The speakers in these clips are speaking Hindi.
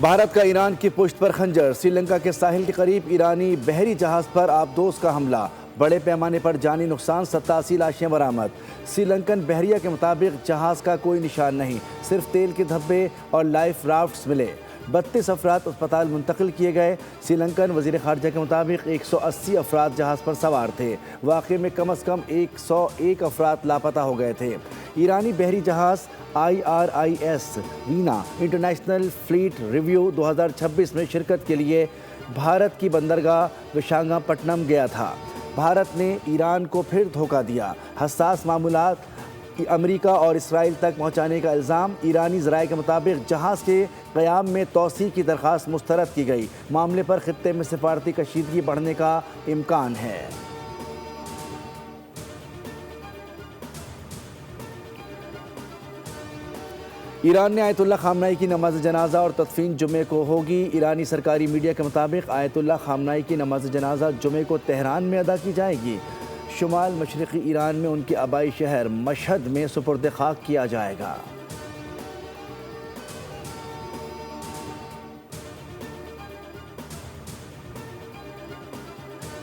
भारत का ईरान की पुश्त पर खंजर। श्रीलंका के साहिल के करीब ईरानी बहरी जहाज पर आबदोज का हमला। बड़े पैमाने पर जानी नुकसान, 87 लाशें बरामद। श्रीलंकन बहरिया के मुताबिक जहाज का कोई निशान नहीं, सिर्फ तेल के धब्बे और लाइफ राफ्ट्स मिले। 32 अफराद अस्पताल मुंतकिल किए गए। श्रीलंकन वजीर खारजा के मुताबिक 180 अफराद जहाज़ पर सवार थे। वाक़े में कम अज़ कम 101 अफराद लापता हो गए थे। ईरानी बहरी जहाज़ IRIS Veena international fleet review 2026 में शिरकत के लिए भारत की बंदरगाह विशाखापट्टनम गया था। भारत ने ईरान को फिर धोखा दिया। हसास मामूलात अमेरिका और इसराइल तक पहुंचाने का इल्ज़ाम। ईरानी ज़राए के मुताबिक जहाज़ के क़याम में तोसी की दरख्वास्त मुस्तरद की गई। मामले पर ख़ित्ते में सिफारती कशीदगी बढ़ने का इम्कान है। ईरान ने आयतुल्लाह खामनाई की नमाज जनाजा और तदफीन जुमे को होगी। ईरानी सरकारी मीडिया के मुताबिक आयतुल्लाह खामनाई की नमाज जनाजा जुमे को तेहरान में अदा की जाएगी। शुमाल मशरक़ी ईरान में उनके आबाई शहर मशहद में सुपुर्द खाक किया जाएगा।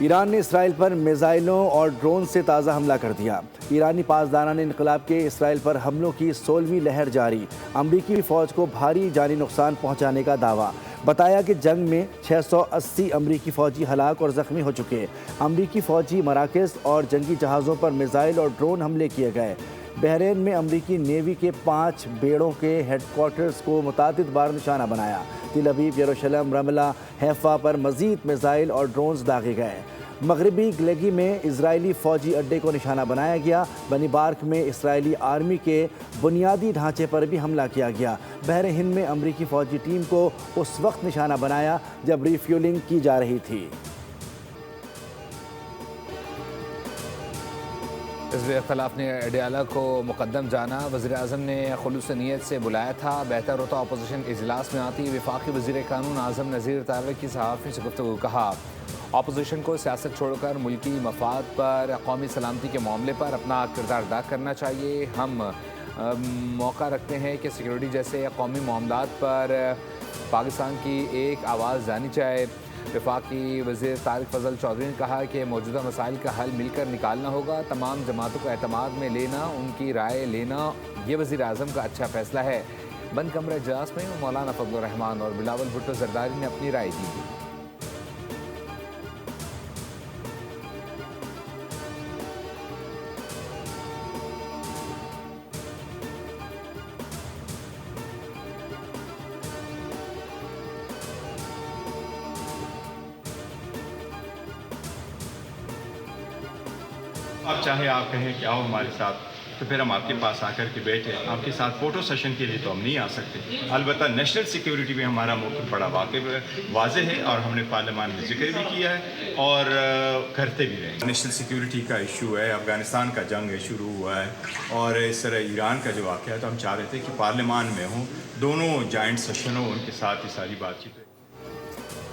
ईरान ने इसराइल पर मिसाइलों और ड्रोन से ताज़ा हमला कर दिया। ईरानी पासदारान इनकलाब के इसराइल पर हमलों की 16वीं लहर जारी। अमरीकी फ़ौज को भारी जानी नुकसान पहुँचाने का दावा। बताया कि जंग में 680 अमरीकी फ़ौजी हलाक और ज़ख्मी हो चुके। अमरीकी फ़ौजी मराकज़ और जंगी जहाज़ों पर मिसाइल और ड्रोन हमले किए गए। बहरीन में अमरीकी नेवी के 5 बेड़ों के हेडक्वार्टर्स को मुतादिद बार निशाना बनाया। तिल अबीब, यरूशलेम, रमला, हैफा पर मज़ीद मिसाइल और ड्रोन्स दागे गए। मगरबी गलेगी में इजरायली फ़ौजी अड्डे को निशाना बनाया गया। बनी बार्क में इसराइली आर्मी के बुनियादी ढांचे पर भी हमला किया गया। बहर हिंद में अमरीकी फ़ौजी टीम को उस वक्त निशाना बनाया जब रिफ्यूलिंग की जा रही थी। हिज़्ब इख्तिलाफ ने अडयाला को मुकद्दम जाना। वज़ीर-ए-आज़म ने खुलूस नीयत से बुलाया था। बेहतर होता अपोजिशन इजलास में आती। वफाकी वज़ीर कानून आज़म नज़ीर तारवी की सहाफ़ी से गुफ्तगू। कहा अपोजिशन को सियासत छोड़कर मुल्की मफाद पर, कौमी सलामती के मामले पर अपना किरदार अदा करना चाहिए। हम मौका रखते हैं कि सिक्योरिटी जैसे कौमी मामलात पर पाकिस्तान की एक आवाज़ जानी चाहिए। वफाकी वज़ीर तारिक फ़ज़ल चौधरी ने कहा कि मौजूदा मसाइल का हल मिलकर निकालना होगा। तमाम जमातों को एतमाद में लेना, उनकी राय लेना, ये वज़ीर आज़म का अच्छा फ़ैसला है। बंद कमरा इजलास में मौलाना फजल रहमान और बिलावल भुट्टो जरदारी ने अपनी राय दी। आप चाहे आप कहें कि आओ हमारे साथ, तो फिर हम आपके पास आकर के बैठे आपके साथ फ़ोटो सेशन के लिए तो हम नहीं आ सकते। अलबत्ता नेशनल सिक्योरिटी में हमारा मौक़िफ़ बड़ा वाज़ेह है और हमने पार्लियामान में जिक्र भी किया है और करते भी रहे। नेशनल सिक्योरिटी का इशू है, अफ़गानिस्तान का जंग शुरू हुआ है और इस तरह ईरान का जो वाक़या है, तो हम चाह रहे थे कि पार्लियामान में हों, दोनों जॉइंट सेशन हो, उनके साथ ही सारी बातचीत।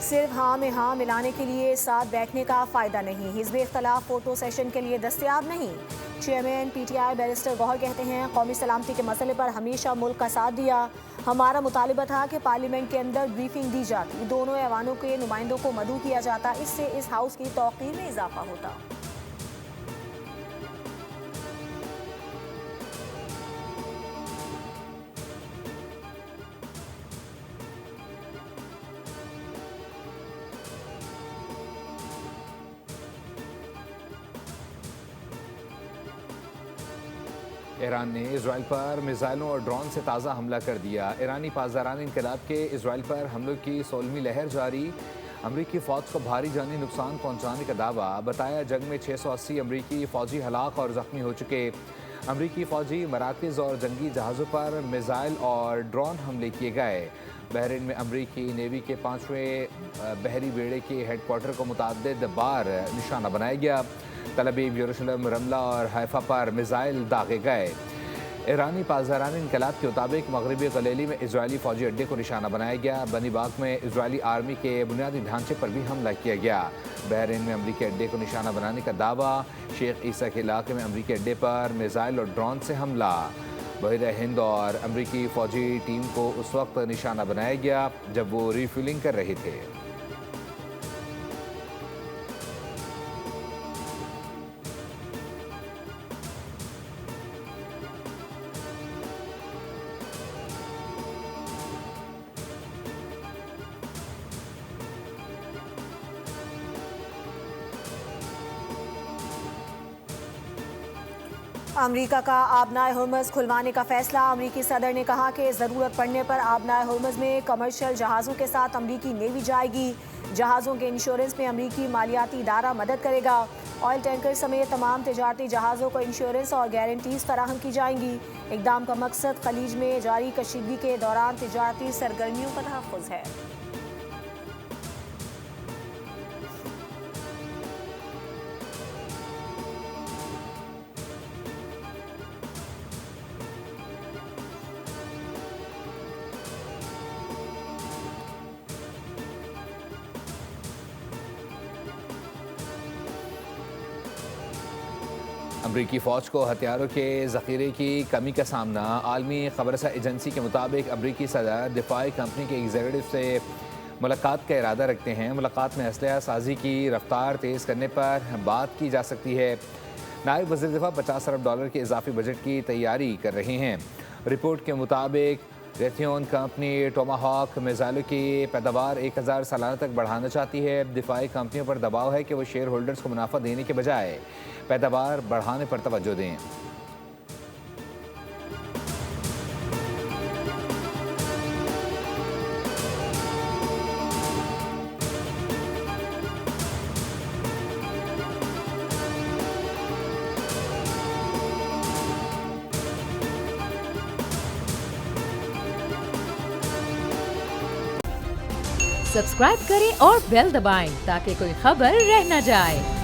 सिर्फ हाँ में हाँ मिलाने के लिए साथ बैठने का फ़ायदा नहीं। हिज़्ब इख्तिलाफ फ़ोटो सेशन के लिए दस्तयाब नहीं। चेयरमैन PTI बैरिस्टर गौहर कहते हैं कौमी सलामती के मसले पर हमेशा मुल्क का साथ दिया। हमारा मुतालिबा था कि पार्लियामेंट के अंदर ब्रीफिंग दी जाती, दोनों ऐवानों के नुमाइंदों को मदऊ किया जाता, इससे इस हाउस की तौक़ीर में इजाफा होता। ईरान ने इसराइल पर मिसाइलों और ड्रोन से ताज़ा हमला कर दिया। ईरानी पासदारान इनकलाब के इसराइल पर हमलों की 16वीं लहर जारी। अमरीकी फ़ौज को भारी जानी नुकसान पहुँचाने का दावा। बताया जंग में 680 अमरीकी फ़ौजी हलाक और ज़ख्मी हो चुके। अमरीकी फ़ौजी मराकज़ और जंगी जहाज़ों पर मिसाइल और ड्रोन हमले किए गए। बहरीन में अमरीकी नेवी के 5वें बहरी बेड़े के हेडक्वार्टर को मुतअद्दिद बार निशाना बनाया गया। तल अबीब, यरूशलेम, रमला और हैफा पर मिसाइल दागे गए। ईरानी पासदारान इनकलाब के मुताबिक मगरबी गलेली में इजरायली फ़ौजी अड्डे को निशाना बनाया गया। बनी बाग में इजरायली आर्मी के बुनियादी ढांचे पर भी हमला किया गया। बहरीन में अमरीकी अड्डे को निशाना बनाने का दावा। शेख ईसा के इलाके में अमरीकी अड्डे पर मिसाइल और ड्रोन से हमला। बहर हिंद और अमरीकी फौजी टीम को उस वक्त निशाना बनाया गया जब वो रिफ्यूलिंग कर रहे थे। अमेरिका का आबनाए हुर्मुज़ खुलवाने का फैसला। अमेरिकी सदर ने कहा कि ज़रूरत पड़ने पर आबनाए हुर्मुज़ में कमर्शियल जहाज़ों के साथ अमेरिकी नेवी जाएगी। जहाज़ों के इंश्योरेंस में अमेरिकी मालियाती इदारा मदद करेगा। ऑयल टैंकर समेत तमाम तिजारती जहाज़ों को इंश्योरेंस और गारंटीज फराहम की जाएंगी। इक़दाम का मकसद खलीज में जारी कशीदगी के दौरान तिजारती सरगर्मियों का तहफ़्फ़ुज़ है। अमरीकी फ़ौज को हथियारों के ज़ख़ीरे की कमी का सामना। आलमी ख़बरसा एजेंसी के मुताबिक अमरीकी सदर दिफाई कंपनी के एग्जीक्यूटिव से मुलाकात का इरादा रखते हैं। मुलाकात में असलहा साजी की रफ्तार तेज़ करने पर बात की जा सकती है। नायब वज़ीर दिफा $50 अरब के इजाफी बजट की तैयारी कर रहे हैं। रिपोर्ट के मुताबिक रेथियोन कंपनी टोमाहॉक मिसाइलों की पैदावार 1000 सालाना तक बढ़ाना चाहती है। दिफाई कंपनियों पर दबाव है कि वो शेयर होल्डर्स को मुनाफा देने के बजाय पैदावार बढ़ाने पर तवज्जो दें। सब्सक्राइब करें और बेल दबाएं ताकि कोई खबर रह न जाए।